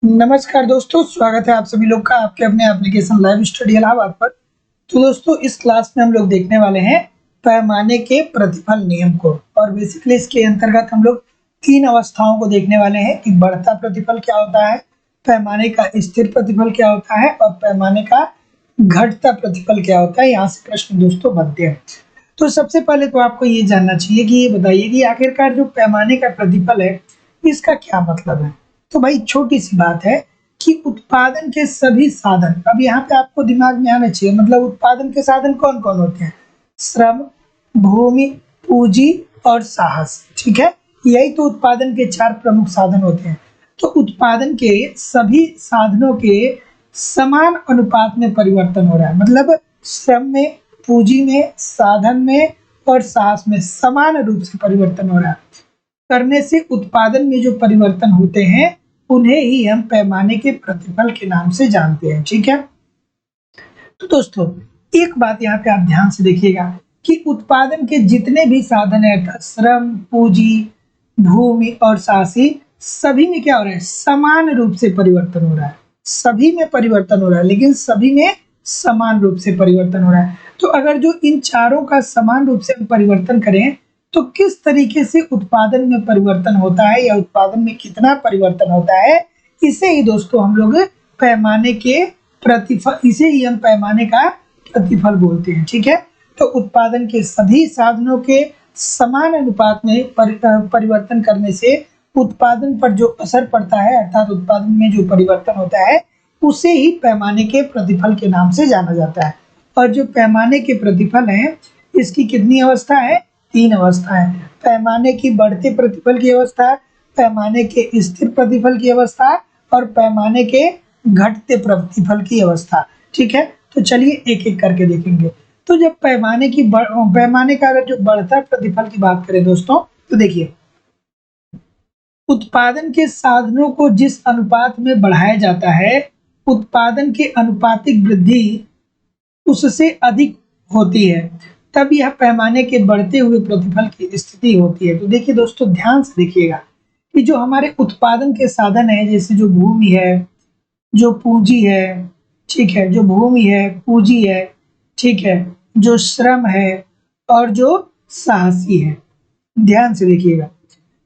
नमस्कार दोस्तों, स्वागत है आप सभी लोग का आपके अपने एप्लीकेशन लाइव स्टडी इलाहाबाद पर। तो दोस्तों, इस क्लास में हम लोग देखने वाले हैं पैमाने के प्रतिफल नियम को। और बेसिकली इसके अंतर्गत हम लोग तीन अवस्थाओं को देखने वाले हैं कि बढ़ता प्रतिफल क्या होता है, पैमाने का स्थिर प्रतिफल क्या होता है और पैमाने का घटता प्रतिफल क्या होता है। यहाँ से प्रश्न दोस्तों बनते हैं। तो सबसे पहले तो आपको ये जानना चाहिए कि ये बताइए कि आखिरकार जो पैमाने का प्रतिफल है इसका क्या मतलब है। तो भाई छोटी सी बात है कि उत्पादन के सभी साधन, अब यहाँ पे आपको दिमाग में आना चाहिए, मतलब उत्पादन के साधन कौन कौन होते हैं? श्रम, भूमि, पूंजी और साहस। ठीक है, यही तो उत्पादन के चार प्रमुख साधन होते हैं। तो उत्पादन के सभी साधनों के समान अनुपात में परिवर्तन हो रहा है, मतलब श्रम में, पूंजी में, साधन में और साहस में समान रूप से परिवर्तन हो रहा है। करने से उत्पादन में जो परिवर्तन होते हैं उन्हें ही हम पैमाने के प्रतिफल के नाम से जानते हैं। ठीक है, तो दोस्तों एक बात यहाँ पे आप ध्यान से देखिएगा कि उत्पादन के जितने भी साधन है, श्रम, पूंजी, भूमि और साहसी, सभी में क्या हो रहा है? समान रूप से परिवर्तन हो रहा है। सभी में परिवर्तन हो रहा है, लेकिन सभी में समान रूप से परिवर्तन हो रहा है। तो अगर जो इन चारों का समान रूप से हम परिवर्तन करें तो किस तरीके से उत्पादन में परिवर्तन होता है या उत्पादन में कितना परिवर्तन होता है, इसे ही दोस्तों हम लोग पैमाने के प्रतिफल, इसे ही हम पैमाने का प्रतिफल बोलते हैं। ठीक है, तो उत्पादन के सभी साधनों के समान अनुपात में परिवर्तन करने से उत्पादन पर जो असर पड़ता है, अर्थात उत्पादन में जो परिवर्तन होता है, उसे ही पैमाने के प्रतिफल के नाम से जाना जाता है। और जो पैमाने के प्रतिफल है, इसकी कितनी अवस्था है? तीन अवस्था है। पैमाने की बढ़ते प्रतिफल की अवस्था, पैमाने के स्थिर प्रतिफल की अवस्था और पैमाने के घटते प्रतिफल की अवस्था। ठीक है, तो चलिए एक एक करके देखेंगे। तो जब पैमाने का अगर जो बढ़ता प्रतिफल की बात करें दोस्तों, तो देखिए उत्पादन के साधनों को जिस अनुपात में बढ़ाया जाता है, उत्पादन के अनुपातिक वृद्धि उससे अधिक होती है, तब यह पैमाने के बढ़ते हुए प्रतिफल की स्थिति होती है। तो देखिए दोस्तों, ध्यान से देखिएगा कि जो हमारे उत्पादन के साधन है, जैसे जो भूमि है, जो पूंजी है, ठीक है, जो भूमि है, पूंजी है, ठीक है, जो श्रम है और जो साहसी है, ध्यान से देखिएगा।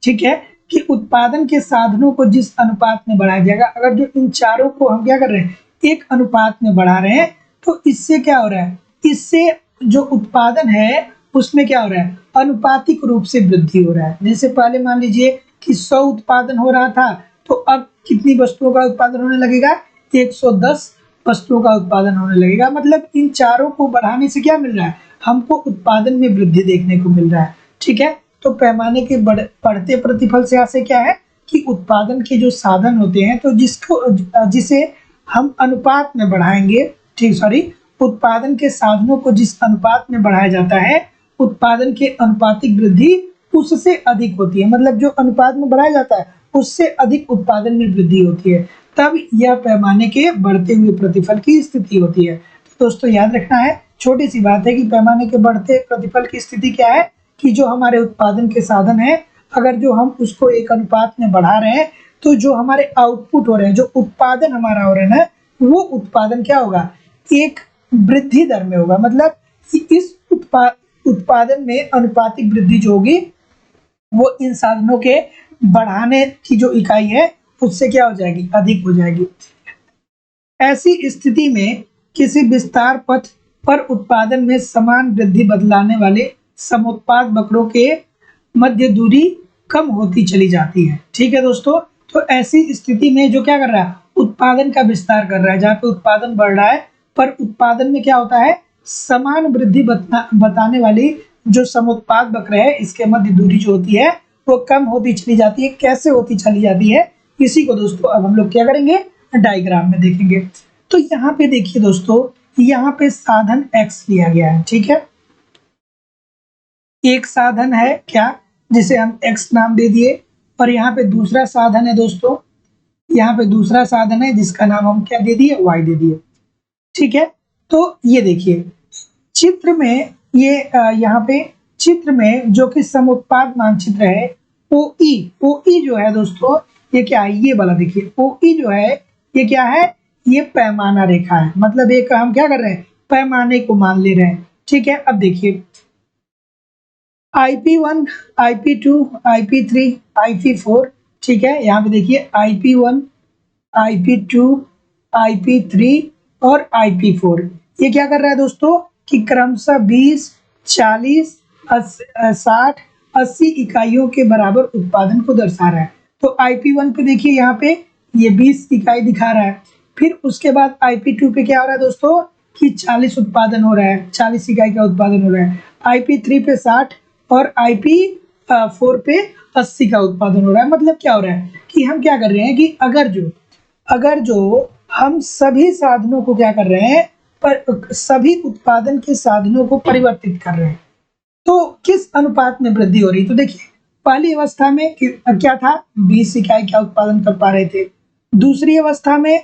ठीक है, कि उत्पादन के साधनों को जिस अनुपात में बढ़ाया जाएगा, अगर जो इन चारों को हम क्या कर रहे हैं? एक अनुपात में बढ़ा रहे हैं, तो इससे क्या हो रहा है? इससे जो उत्पादन है उसमें क्या हो रहा है? अनुपातिक रूप से वृद्धि हो रहा है। जैसे पहले मान लीजिए कि 100 उत्पादन हो रहा था, तो अब कितनी वस्तुओं का उत्पादन होने लगेगा? 110 वस्तुओं का उत्पादन होने लगेगा। मतलब इन चारों को बढ़ाने से क्या मिल रहा है? हमको उत्पादन में वृद्धि देखने को मिल रहा है। ठीक है, तो पैमाने के बढ़ते प्रतिफल से यहाँ क्या है कि उत्पादन के जो साधन होते हैं, तो जिसे हम अनुपात में बढ़ाएंगे, ठीक, सॉरी, उत्पादन के साधनों को जिस अनुपात में बढ़ाया जाता है, उत्पादन के अनुपातिक वृद्धि उससे अधिक होती है। मतलब जो अनुपात में बढ़ाया जाता है उससे अधिक उत्पादन में वृद्धि होती है, तब यह पैमाने के बढ़ते हुए प्रतिफल की स्थिति होती है। तो दोस्तों याद रखना है, छोटी सी बात है कि पैमाने के बढ़ते प्रतिफल की स्थिति क्या है कि जो हमारे उत्पादन के साधन है, अगर जो हम उसको एक अनुपात में बढ़ा रहे हैं, तो जो हमारे आउटपुट हो रहे हैं, जो उत्पादन हमारा हो रहा है ना, वो उत्पादन क्या होगा? एक वृद्धि दर में होगा। मतलब इस उत्पादन में अनुपातिक वृद्धि जो होगी वो इन साधनों के बढ़ाने की जो इकाई है उससे क्या हो जाएगी? अधिक हो जाएगी। ऐसी स्थिति में किसी विस्तार पथ पर उत्पादन में समान वृद्धि बदलाने वाले समुत्पाद वक्रों के मध्य दूरी कम होती चली जाती है। ठीक है दोस्तों, तो ऐसी स्थिति में जो क्या कर रहा है? उत्पादन का विस्तार कर रहा है, जहाँ पे उत्पादन बढ़ रहा है पर उत्पादन में क्या होता है? समान वृद्धि बताने वाली जो समुत्पाद वक्र है, इसके मध्य दूरी जो होती है वो कम होती चली जाती है। कैसे होती चली जाती है, इसी को दोस्तों अब हम लोग क्या करेंगे? डायग्राम में देखेंगे। तो यहाँ पे देखिए दोस्तों, यहाँ पे साधन X लिया गया है। ठीक है, एक साधन है क्या, जिसे हम X नाम दे दिए, और यहाँ पे दूसरा साधन है दोस्तों, यहाँ पे दूसरा साधन है जिसका नाम हम क्या दे दिए? Y दे दिए। ठीक है, तो ये देखिए चित्र में, ये यहाँ पे चित्र में जो कि समुत्पाद मानचित्र है, OE जो है दोस्तों, ये क्या है, ये वाला देखिए OE जो है ये क्या है, ये पैमाना रेखा है, मतलब एक हम क्या कर रहे हैं, पैमाने को मान ले रहे हैं। ठीक है, अब देखिए IP1, IP2, IP3, IP4, ठीक है, यहाँ पे देखिए IP1, IP2, IP3 और IP4, ये क्या कर रहा है दोस्तों कि क्रमशः 20, 40, 60, 80 इकाइयों के बराबर उत्पादन को दर्शा रहा है। तो IP1 पे देखिए यहाँ पे ये 20 इकाई दिखा रहा है, फिर उसके बाद IP2 पे क्या हो रहा है दोस्तों कि 40 उत्पादन हो रहा है, 40 इकाई का उत्पादन हो रहा है, IP3 पे 60 और IP4 पे 80 का उत्पादन हो रहा है। मतलब क्या हो रहा है कि हम क्या कर रहे हैं कि अगर जो हम सभी साधनों को क्या कर रहे हैं, पर सभी उत्पादन के साधनों को परिवर्तित कर रहे हैं, तो किस अनुपात में वृद्धि हो रही। तो देखिए पहली अवस्था में क्या था, 20 इकाई का उत्पादन कर पा रहे थे, दूसरी अवस्था में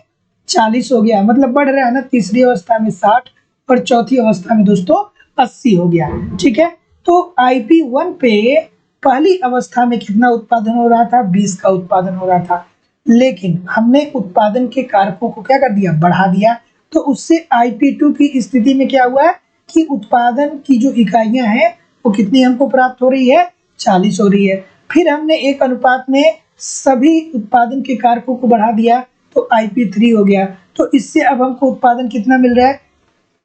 40 हो गया, मतलब बढ़ रहा है ना, तीसरी अवस्था में 60 और चौथी अवस्था में दोस्तों 80 हो गया। ठीक है, तो IP1 पे पहली अवस्था में कितना उत्पादन हो रहा था, 20 का उत्पादन हो रहा था, लेकिन हमने उत्पादन के कारकों को क्या कर दिया, बढ़ा दिया, तो उससे IP2 की स्थिति में क्या हुआ है कि उत्पादन की जो इकाइयां हैं वो कितनी हमको प्राप्त हो रही है, 40 हो रही है। फिर हमने एक अनुपात में सभी उत्पादन के कारकों को बढ़ा दिया तो IP3 हो गया, तो इससे अब हमको उत्पादन कितना मिल रहा है,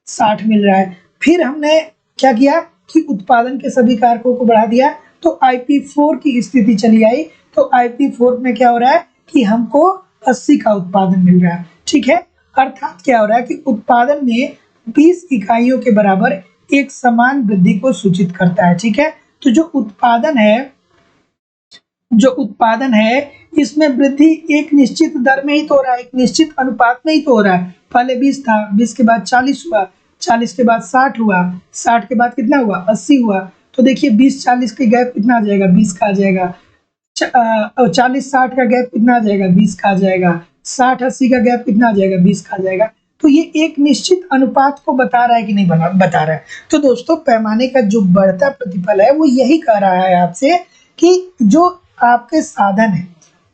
60 मिल रहा है। फिर हमने क्या किया कि उत्पादन के सभी कारकों को बढ़ा दिया तो IP4 की स्थिति चली आई, तो IP4 में क्या हो रहा है कि हमको 80 का उत्पादन मिल रहा है। ठीक है, अर्थात क्या हो रहा है कि उत्पादन में 20 इकाइयों के बराबर एक समान वृद्धि को सूचित करता है। ठीक है, तो जो उत्पादन है इसमें वृद्धि एक निश्चित दर में ही तो हो रहा है, एक निश्चित अनुपात में ही तो हो रहा है। पहले 20 था, 20 के बाद 40 हुआ, 40 के बाद 60 हुआ, 60 के बाद कितना हुआ, 80 हुआ। तो देखिए 20-40 के गैप कितना आ जाएगा, 20 का आ जाएगा। 40-60 का गैप कितना आ जाएगा, 20 का आ जाएगा। 60-80 का गैप कितना आ जाएगा, 20 का आ जाएगा। तो ये एक निश्चित अनुपात को बता रहा है कि नहीं बता रहा है। तो दोस्तों पैमाने का जो बढ़ता प्रतिफल है वो यही कह रहा है आपसे कि जो आपके साधन है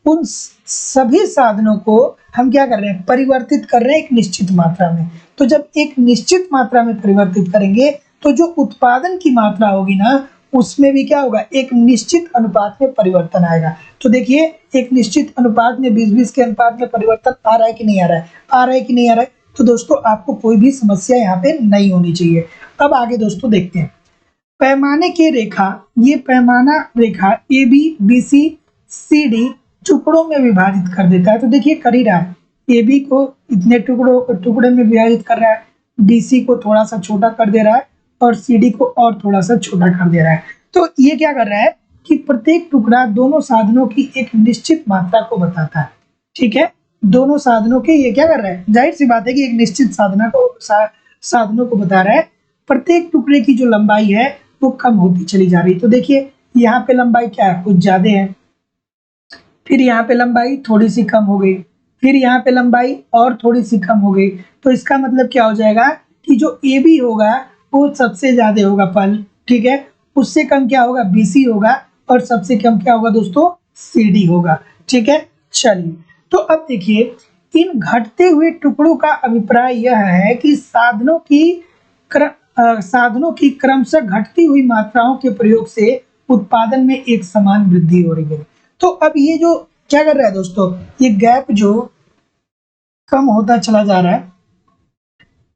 उन सभी साधनों को हम क्या कर रहे हैं, परिवर्तित कर रहे हैं एक निश्चित मात्रा में। तो जब एक निश्चित मात्रा में परिवर्तित करेंगे तो जो उत्पादन की मात्रा होगी ना उसमें भी क्या होगा, एक निश्चित अनुपात में परिवर्तन आएगा। तो देखिए एक निश्चित अनुपात में 20-20 के अनुपात में परिवर्तन आ रहा है कि नहीं आ रहा है, आ रहा है कि नहीं आ रहा है। तो दोस्तों आपको कोई भी समस्या यहाँ पे नहीं होनी चाहिए। अब आगे दोस्तों देखते हैं पैमाने की रेखा, ये पैमाना रेखा AB, BC, CD टुकड़ों में विभाजित कर देता है। तो देखिए कर ही रहा है, AB को इतने टुकड़े में विभाजित कर रहा है, BC को थोड़ा सा छोटा कर दे रहा है और CD को और थोड़ा सा छोटा कर दे रहा है। तो ये क्या कर रहा है कि प्रत्येक टुकड़ा दोनों साधनों की एक निश्चित मात्रा को बताता है। ठीक है, दोनों साधनों के ये क्या कर रहा है, जाहिर सी बात है कि एक निश्चित साधनों को बता रहा है। प्रत्येक टुकड़े की जो लंबाई है वो कम होती चली जा रही है। तो देखिए यहाँ पे लंबाई क्या है, कुछ ज्यादा है, फिर यहाँ पे लंबाई थोड़ी सी कम हो गई, फिर यहाँ पे लंबाई और थोड़ी सी कम हो गई। तो इसका मतलब क्या हो जाएगा कि जो AB होगा वो सबसे ज्यादा होगा पल, ठीक है, उससे कम क्या होगा, BC होगा और सबसे कम क्या होगा दोस्तों, CD होगा। ठीक है, चलिए तो अब देखिए इन घटते हुए टुकड़ों का अभिप्राय यह है कि साधनों की क्रमशः घटती हुई मात्राओं के प्रयोग से उत्पादन में एक समान वृद्धि हो रही है। तो अब ये जो क्या कर रहा है दोस्तों, ये गैप जो कम होता चला जा रहा है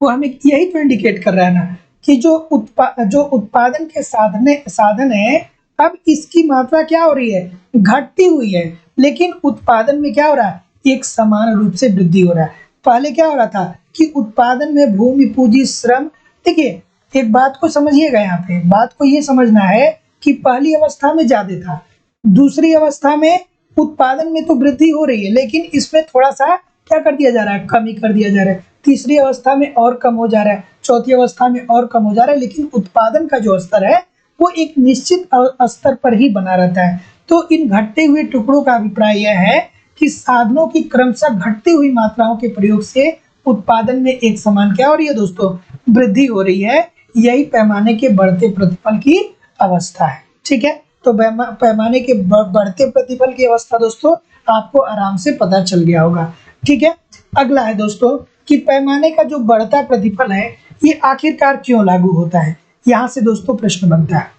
वो हमें यही तो इंडिकेट कर रहा है ना कि जो उत्पादन के साधन है अब इसकी मात्रा क्या हो रही है, घटती हुई है, लेकिन उत्पादन में क्या हो रहा है, एक समान रूप से वृद्धि हो रहा है। पहले क्या हो रहा था कि उत्पादन में भूमि, पूंजी, श्रम, देखिए एक बात को समझिएगा, यहाँ पे बात को ये समझना है कि पहली अवस्था में ज्यादा था, दूसरी अवस्था में उत्पादन में तो वृद्धि हो रही है लेकिन इसमें थोड़ा सा क्या कर दिया जा रहा है, कमी कर दिया जा रहा है, तीसरी अवस्था में और कम हो जा रहा है, चौथी अवस्था में और कम हो जा रहा है, लेकिन उत्पादन का जो स्तर है वो एक निश्चित स्तर पर ही बना रहता है। तो इन घटते हुए टुकड़ों का अभिप्राय यह है कि साधनों की क्रमशः घटती हुई मात्राओं के प्रयोग से उत्पादन में एक समान क्या हो रही है दोस्तों, वृद्धि हो रही है। यही पैमाने के बढ़ते प्रतिफल की अवस्था है। ठीक है, तो पैमाने के बढ़ते प्रतिफल की अवस्था दोस्तों आपको आराम से पता चल गया होगा। ठीक है, अगला है दोस्तों कि पैमाने का जो बढ़ता प्रतिफल है ये आखिरकार क्यों लागू होता है। यहाँ से दोस्तों प्रश्न बनता है।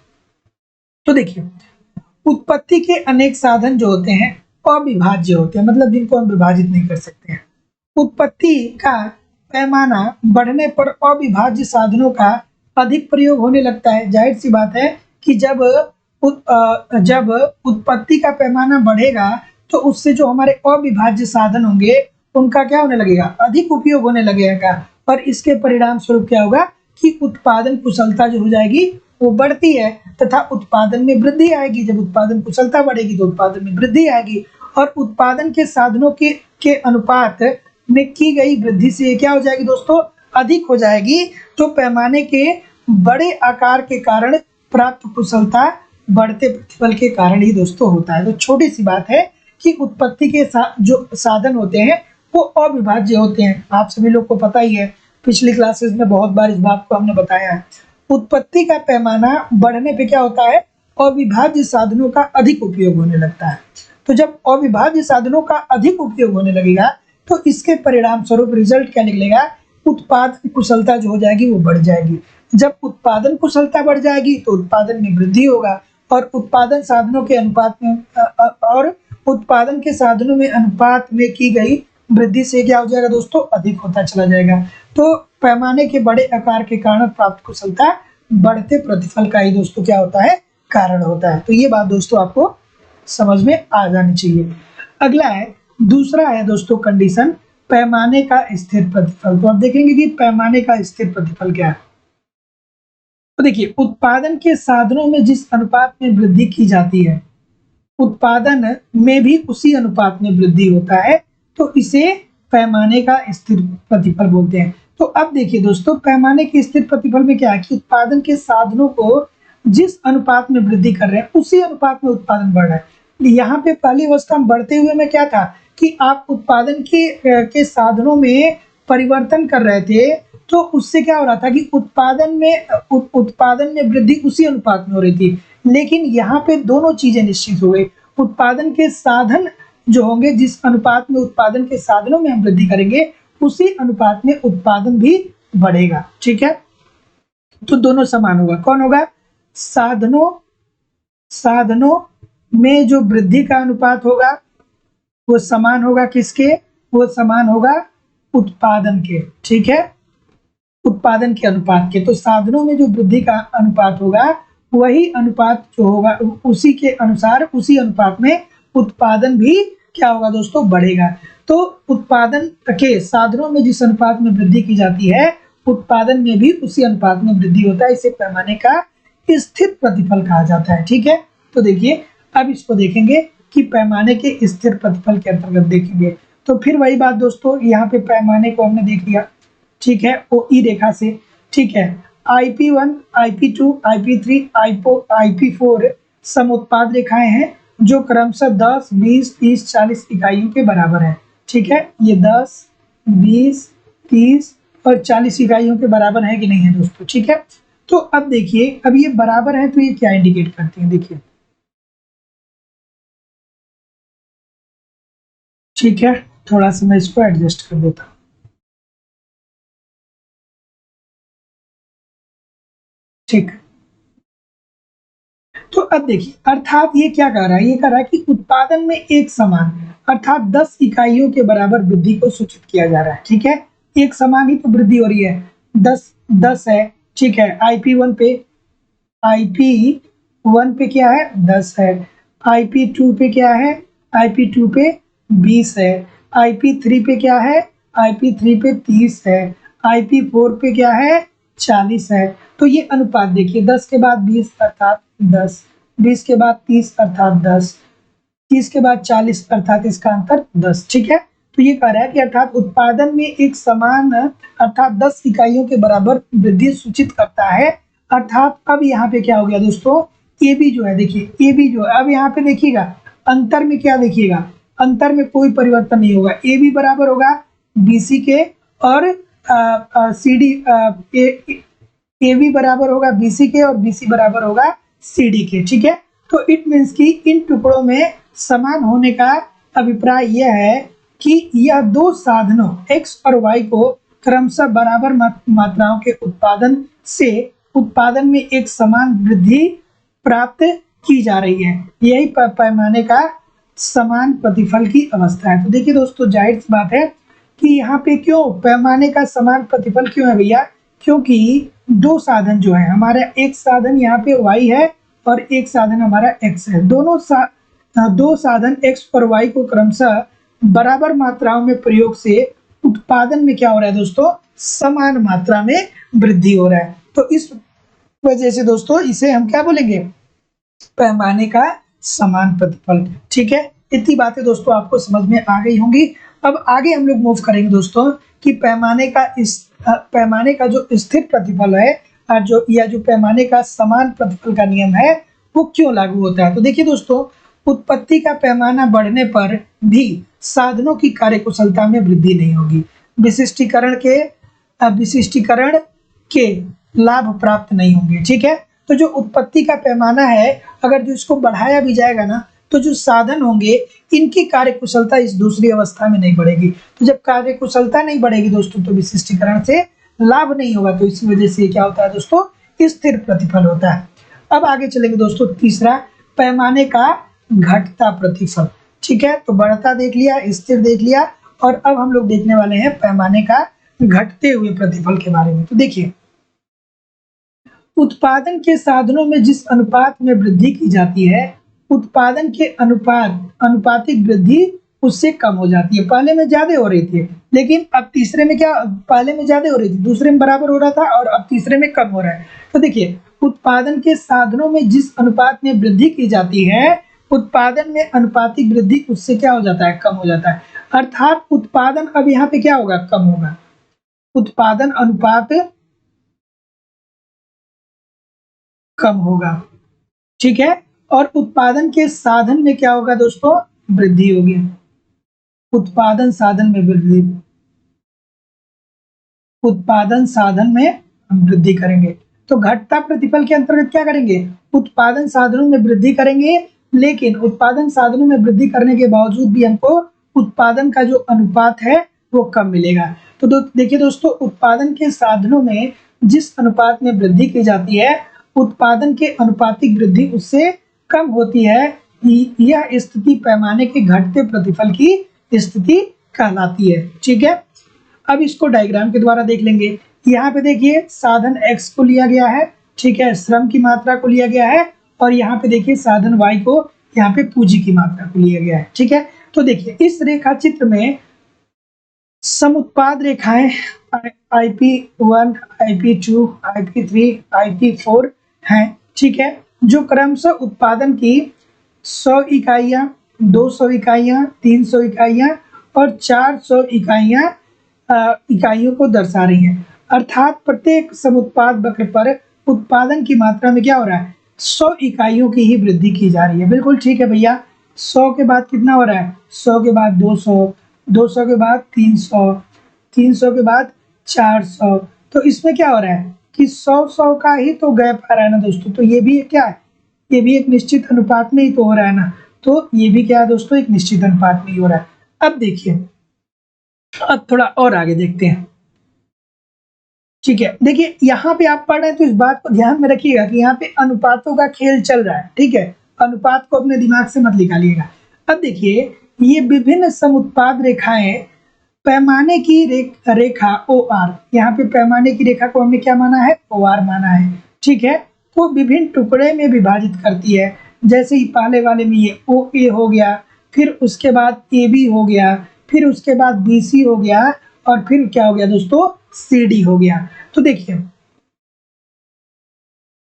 तो देखिए, उत्पत्ति के अनेक साधन जो होते हैं अविभाज्य होते हैं, मतलब जिनको हम विभाजित नहीं कर सकते हैं। उत्पत्ति का पैमाना बढ़ने पर अविभाज्य साधनों का अधिक प्रयोग होने लगता है। जाहिर सी बात है कि जब उत्पत्ति का पैमाना बढ़ेगा तो उससे जो हमारे अविभाज्य साधन होंगे उनका क्या होने लगेगा, अधिक उपयोग होने लगेगा, और इसके परिणाम स्वरूप क्या होगा कि उत्पादन कुशलता जो हो जाएगी वो बढ़ती है तथा उत्पादन में वृद्धि आएगी। जब उत्पादन कुशलता बढ़ेगी तो उत्पादन में वृद्धि आएगी, और उत्पादन के साधनों के अनुपात में की गई वृद्धि से क्या हो जाएगी दोस्तों, अधिक हो जाएगी। तो पैमाने के बड़े आकार के कारण प्राप्त कुशलता बढ़ते प्रतिफल के कारण ही दोस्तों होता है। तो छोटी सी बात है कि उत्पत्ति के जो साधन होते हैं वो अविभाज्य होते हैं। आप सभी लोग को पता ही है, पिछली क्लासेस में बहुत बार इस बात को हमने बताया है। उत्पत्ति का पैमाना बढ़ने पे क्या होता है, अविभाज्य साधनों का अधिक उपयोग होने लगता है। तो जब अविभाज्य साधनों का अधिक उपयोग होने लगेगा तो इसके परिणाम स्वरूप रिजल्ट क्या निकलेगा, उत्पादन कुशलता जो हो जाएगी वो बढ़ जाएगी। जब उत्पादन कुशलता बढ़ जाएगी तो उत्पादन में वृद्धि होगा, और उत्पादन साधनों के अनुपात में और उत्पादन के साधनों में अनुपात में की गई वृद्धि से क्या हो जाएगा दोस्तों, अधिक होता चला जाएगा। तो पैमाने के बड़े आकार के कारण प्राप्त कुशलता बढ़ते प्रतिफल का ही दोस्तों क्या होता है, कारण होता है। तो ये बात दोस्तों आपको समझ में आ जानी चाहिए। अगला है, दूसरा है दोस्तों कंडीशन, पैमाने का स्थिर प्रतिफल। तो आप देखेंगे कि पैमाने का स्थिर प्रतिफल क्या है। तो देखिए, उत्पादन के साधनों में जिस अनुपात में वृद्धि की जाती है उत्पादन में भी उसी अनुपात में वृद्धि होता है, तो इसे पैमाने का स्थिर प्रतिफल बोलते हैं। तो अब देखिए दोस्तों, पैमाने के स्थिर प्रतिफल में क्या है कि उत्पादन के साधनों को जिस अनुपात में वृद्धि कर रहे हैं उसी अनुपात में उत्पादन बढ़ रहा है। यहाँ पे पहली अवस्था में बढ़ते हुए में क्या था कि आप उत्पादन के साधनों में परिवर्तन कर रहे थे, तो उससे क्या हो रहा था कि उत्पादन में वृद्धि उसी अनुपात में हो रही थी। लेकिन यहाँ पे दोनों चीजें निश्चित हो गई, उत्पादन के साधन जो होंगे, जिस अनुपात में उत्पादन के साधनों में हम वृद्धि करेंगे उसी अनुपात में उत्पादन भी बढ़ेगा। ठीक है, तो दोनों समान होगा। कौन होगा, साधनों में जो वृद्धि का अनुपात होगा वो समान होगा किसके, वो समान होगा उत्पादन के। ठीक है, उत्पादन के अनुपात के। तो साधनों में जो वृद्धि का अनुपात होगा वही अनुपात जो होगा उसी के अनुसार उसी अनुपात में उत्पादन भी क्या होगा दोस्तों, बढ़ेगा। तो उत्पादन के साधनों में जिस अनुपात में वृद्धि की जाती है उत्पादन में भी उसी अनुपात में वृद्धि होता है। इसे पैमाने का स्थिर प्रतिफल कहा जाता है। ठीक है, तो देखिए अब इसको देखेंगे कि पैमाने के स्थिर प्रतिफल के अंतर्गत देखेंगे तो फिर वही बात दोस्तों, यहाँ पे पैमाने को हमने देख लिया। ठीक है, ओ ई रेखा से। ठीक है, IP1, IP2, IP3, IP4 समुत्पाद रेखाएं हैं जो क्रमशः 10, 20, 30, 40 इकाइयों के बराबर है। ठीक है, ये 10, 20, 30 और 40 इकाइयों के बराबर है कि नहीं है दोस्तों। ठीक है, तो अब देखिए, अब ये बराबर है तो ये क्या इंडिकेट करते हैं, देखिए। ठीक है, थोड़ा सा मैं इसको एडजस्ट कर देता हूँ। ठीक, तो अब देखिए, अर्थात ये क्या कह रहा है, ये कह रहा है कि उत्पादन में एक समान अर्थात 10 इकाइयों के बराबर वृद्धि को सूचित किया जा रहा है। ठीक है, एक समान ही तो वृद्धि हो रही है, 10 है। ठीक है, IP1 पे क्या है, 10 है। IP2 पे क्या है, IP2 पे 20 है। IP3 पे क्या है, IP3 पे 30 है। IP4 पे क्या है, 40 है। तो ये अनुपात देखिए, 10 के बाद 20 अर्थात 10, 20 के बाद 30 अर्थात 10, 30 के बाद 40 अर्थात इसका अंतर 10। ठीक है, तो ये कह रहा है कि अर्थात उत्पादन में एक समान अर्थात 10 इकाइयों के बराबर वृद्धि सूचित करता है। अर्थात अब यहाँ पे क्या हो गया दोस्तों, ए बी जो है, देखिए ए बी जो है, अब यहाँ पे देखिएगा अंतर में क्या देखिएगा, अंतर में कोई परिवर्तन नहीं होगा। ए बी बराबर होगा BC के और CD ए बी बराबर होगा BC के और BC बराबर होगा CD के। ठीक है, तो इट मीन्स कि इन टुकड़ों में समान होने का अभिप्राय यह है कि यह दो साधनों x और y को क्रमशः बराबर मात्राओं के उत्पादन से उत्पादन में एक समान वृद्धि प्राप्त की जा रही है। यही पैमाने का समान प्रतिफल की अवस्था है। तो देखिए दोस्तों, जाहिर सी बात है कि यहाँ पे क्यों पैमाने का समान प्रतिफल क्यों है भैया, क्योंकि दो साधन जो है हमारा, एक साधन यहाँ पे y है और एक साधन हमारा x है। दो साधन x और y को क्रमशः बराबर मात्राओं में प्रयोग से उत्पादन में क्या हो रहा है दोस्तों, समान मात्रा में वृद्धि हो रहा है। तो इस वजह से दोस्तों इसे हम क्या बोलेंगे, पैमाने का समान प्रतिफल। ठीक है, इतनी बातें दोस्तों आपको समझ में आ गई होंगी। अब आगे हम लोग मूव करेंगे दोस्तों कि पैमाने का जो स्थिर प्रतिफल है जो पैमाने का समान प्रतिफल का नियम है वो क्यों लागू होता है। तो देखिए दोस्तों, उत्पत्ति का पैमाना बढ़ने पर भी साधनों की कार्यकुशलता में वृद्धि नहीं होगी। विशिष्टीकरण के लाभ प्राप्त नहीं होंगे। ठीक है, तो जो उत्पत्ति का पैमाना है, अगर जो इसको बढ़ाया भी जाएगा ना, तो जो साधन होंगे इनकी कार्यकुशलता इस दूसरी अवस्था में नहीं बढ़ेगी। तो जब कार्यकुशलता नहीं बढ़ेगी दोस्तों, तो विशिष्टीकरण से लाभ नहीं होगा। तो इसी वजह से क्या होता है दोस्तों, स्थिर प्रतिफल होता है। अब आगे चलेंगे दोस्तों, तीसरा पैमाने का घटता प्रतिफल। ठीक है, तो बढ़ता देख लिया, स्थिर देख लिया, और अब हम लोग देखने वाले हैं पैमाने का घटते हुए प्रतिफल के बारे में। तो देखिए, उत्पादन के साधनों में जिस अनुपात में वृद्धि की जाती है, उत्पादन के अनुपातिक वृद्धि उससे कम हो जाती है। पहले में ज्यादा हो रही थी, लेकिन अब तीसरे में क्या, पहले में ज्यादा हो रही थी, दूसरे में बराबर हो रहा था, और अब तीसरे में कम हो रहा है। तो देखिए, उत्पादन के साधनों में जिस अनुपात में वृद्धि की जाती है, उत्पादन में अनुपातिक वृद्धि उससे क्या हो जाता है, कम हो जाता है। अर्थात उत्पादन अब यहाँ पे क्या होगा, कम होगा। उत्पादन अनुपात कम होगा। ठीक है, और उत्पादन के साधन में क्या होगा दोस्तों, वृद्धि होगी। उत्पादन साधन में वृद्धि, उत्पादन साधन में हम वृद्धि करेंगे। तो घटता प्रतिफल के अंतर्गत क्या करेंगे, उत्पादन साधनों में वृद्धि करेंगे, लेकिन उत्पादन साधनों में वृद्धि करने के बावजूद भी हमको उत्पादन का जो अनुपात है वो कम मिलेगा। तो देखिए दोस्तों, उत्पादन के साधनों में जिस अनुपात में वृद्धि की जाती है, उत्पादन के अनुपातिक वृद्धि उससे कम होती है। यह स्थिति पैमाने के घटते प्रतिफल की स्थिति कहलाती है। ठीक है, अब इसको डायग्राम के द्वारा देख लेंगे। यहाँ पे देखिए, साधन x को लिया गया है, ठीक है, श्रम की मात्रा को लिया गया है, और यहाँ पे देखिए साधन y को, यहाँ पे पूंजी की मात्रा को लिया गया है। ठीक है, तो देखिए इस रेखा चित्र में समुत्पाद रेखाएं IP1, IP2, IP3, IP4 हैं। ठीक है, जो क्रमशः उत्पादन की 100 इकाइयाँ, 200 इकाइयाँ, 300 इकाइयाँ और 400 इकाइयों को दर्शा रही हैं। अर्थात प्रत्येक समुत्पाद वक्र पर उत्पादन की मात्रा में क्या हो रहा है, 100 इकाइयों की ही वृद्धि की जा रही है। बिल्कुल ठीक है भैया, 100 के बाद कितना हो रहा है, 100 के बाद 200, 200 के बाद 300, 300 के बाद 400। तो इसमें क्या हो रहा है कि 100 का ही तो गैप आ रहा है ना दोस्तों। तो ये भी क्या है, ये भी एक निश्चित अनुपात में ही तो हो रहा है ना। तो ये भी क्या है दोस्तों, एक निश्चित अनुपात में ही हो रहा है। अब देखिए, अब थोड़ा और आगे देखते हैं। ठीक है, देखिए यहाँ पे आप पढ़ रहे हैं तो इस बात को ध्यान में रखिएगा कि यहाँ पे अनुपातों का खेल चल रहा है। ठीक है, अनुपात को अपने दिमाग से मत निकालिएगा। अब देखिए, ये विभिन्न समुत्पाद रेखाएं पैमाने की रेखा OR, यहाँ पे पैमाने की रेखा को हमने क्या माना है, OR माना है। ठीक है, तो विभिन्न टुकड़े में विभाजित करती है। जैसे ही पहले वाले में ये OA हो गया, फिर उसके बाद AB हो गया, फिर उसके बाद BC हो गया, और फिर क्या हो गया दोस्तों, CD हो गया। तो देखिए,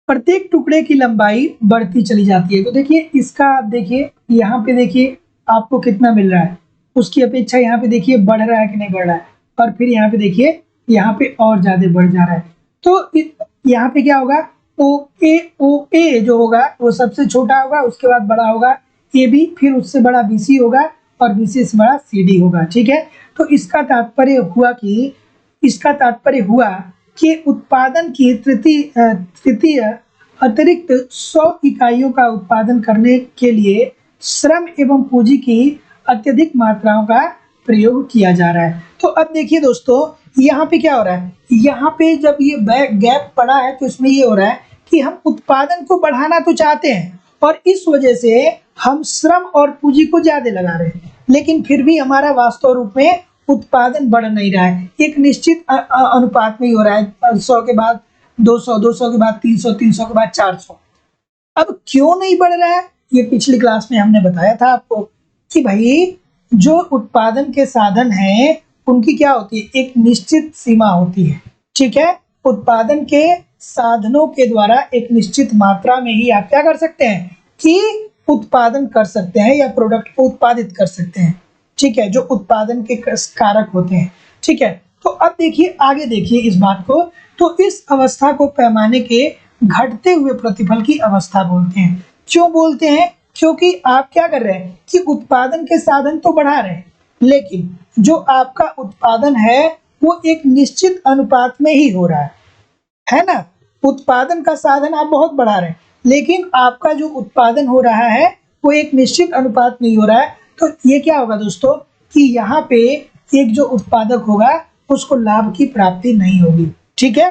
प्रत्येक टुकड़े की लंबाई बढ़ती चली जाती है। तो देखिए इसका, आप देखिए यहाँ पे देखिए आपको कितना मिल रहा है, उसकी अपेक्षा यहाँ पे देखिए बढ़ रहा है कि नहीं बढ़ रहा है, और फिर यहाँ पे देखिए यहाँ पे और ज्यादा बढ़ जा रहा है। तो यहाँ पे क्या होगा, OA जो होगा वो सबसे छोटा होगा, उसके बाद बड़ा होगा AB, फिर उससे बड़ा BC होगा, और BC से बड़ा CD होगा। ठीक है, तो इसका तात्पर्य हुआ कि उत्पादन की तृतीय अतिरिक्त 100 इकाइयों का उत्पादन करने के लिए श्रम एवं पूंजी की अत्यधिक मात्राओं का प्रयोग किया जा रहा है। तो अब देखिए दोस्तों, यहाँ पे क्या हो रहा है, यहाँ पे जब ये गैप पड़ा है तो इसमें ये हो रहा है कि हम उत्पादन को बढ़ाना तो चाहते हैं और इस वजह से हम श्रम और पूंजी को ज्यादा लगा रहे हैं, लेकिन फिर भी हमारा वास्तव रूप में उत्पादन बढ़ नहीं रहा है। एक निश्चित अनुपात में ही हो रहा है, 100 के बाद 200, 200 के बाद 300, 300 के बाद 400। अब क्यों नहीं बढ़ रहा है, ये पिछली क्लास में हमने बताया था आपको कि भाई जो उत्पादन के साधन हैं उनकी क्या होती है, एक निश्चित सीमा होती है। ठीक है, उत्पादन के साधनों के द्वारा एक निश्चित मात्रा में ही आप क्या कर सकते हैं कि उत्पादन कर सकते हैं या प्रोडक्ट को उत्पादित कर सकते हैं। ठीक है, जो उत्पादन के कारक होते हैं। ठीक है, तो अब देखिए, आगे देखिए इस बात को, तो इस अवस्था को पैमाने के घटते हुए प्रतिफल की अवस्था बोलते हैं। क्यों बोलते हैं, क्योंकि आप क्या कर रहे हैं कि उत्पादन के साधन तो बढ़ा रहे हैं, लेकिन जो आपका उत्पादन है वो एक निश्चित अनुपात में ही हो रहा है ना। उत्पादन का साधन आप बहुत बढ़ा रहे हैं, लेकिन आपका जो उत्पादन हो रहा है वो एक निश्चित अनुपात में ही हो रहा है। तो ये क्या होगा दोस्तों कि यहाँ पे एक जो उत्पादक होगा उसको लाभ की प्राप्ति नहीं होगी। ठीक है,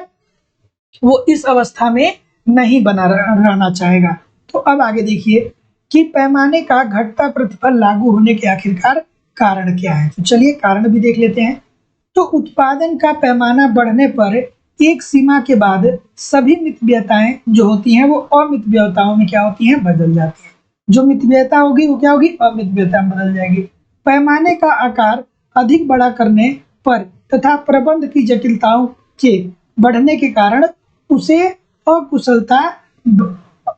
वो इस अवस्था में नहीं बना रहना चाहेगा। तो अब आगे देखिए कि पैमाने का घटता प्रतिफल लागू होने के आखिरकार कारण क्या है। तो चलिए कारण भी देख लेते हैं। तो उत्पादन का पैमाना बढ़ने पर एक सीमा के बाद सभी मितव्ययताएं जो होती हैं वो अमितव्ययताओं में क्या होती हैं, बदल जाती हैं। जो मितव्ययता होगी वो क्या होगी, अमितव्ययता में बदल जाएगी। पैमाने का आकार अधिक बड़ा करने पर तथा प्रबंध की जटिलताओं के बढ़ने के कारण उसे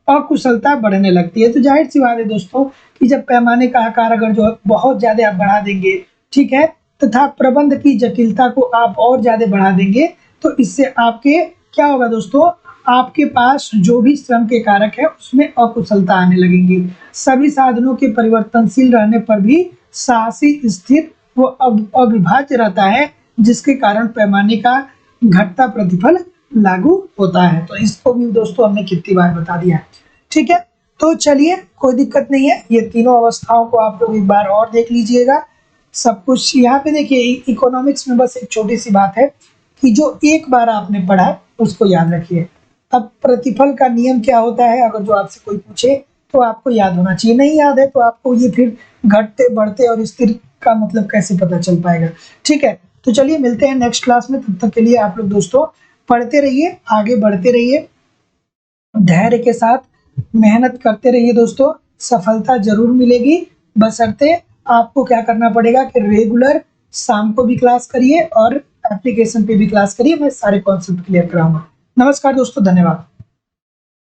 अकुशलता बढ़ने लगती है। तो जाहिर सी बात है दोस्तों कि जब पैमाने का आकार अगर जो बहुत ज्यादा आप बढ़ा देंगे, ठीक है, तथा प्रबंध की जटिलता को आप और ज्यादा बढ़ा देंगे, तो इससे आपके क्या होगा दोस्तों, आपके पास जो भी श्रम के कारक है उसमें अकुशलता आने लगेंगी। सभी साधनों के परिवर्तनशील रहने पर भी साहसी स्थिर वो अविभाज्य रहता है, जिसके कारण पैमाने का घटता प्रतिफल लागू होता है। तो इसको भी दोस्तों हमने कितनी बार बता दिया। ठीक है, तो चलिए कोई दिक्कत नहीं है, ये तीनों अवस्थाओं को आप लोग एक बार और देख लीजिएगा। सब कुछ यहाँ पे देखिए, इकोनॉमिक्स में बस एक छोटी सी बात है कि जो एक बार आपने पढ़ा उसको याद रखिए। अब प्रतिफल का नियम क्या होता है, अगर जो आपसे कोई पूछे तो आपको याद होना चाहिए। नहीं याद है तो आपको ये फिर घटते बढ़ते और स्थिर का मतलब कैसे पता चल पाएगा। ठीक है, तो चलिए मिलते हैं नेक्स्ट क्लास में। तब तक के लिए आप लोग दोस्तों पढ़ते रहिए, आगे बढ़ते रहिए, धैर्य के साथ मेहनत करते रहिए दोस्तों, सफलता जरूर मिलेगी। बशर्ते आपको क्या करना पड़ेगा कि रेगुलर शाम को भी क्लास करिए और एप्लीकेशन पे भी क्लास करिए। मैं सारे कॉन्सेप्ट क्लियर कराऊंगा। नमस्कार दोस्तों, धन्यवाद।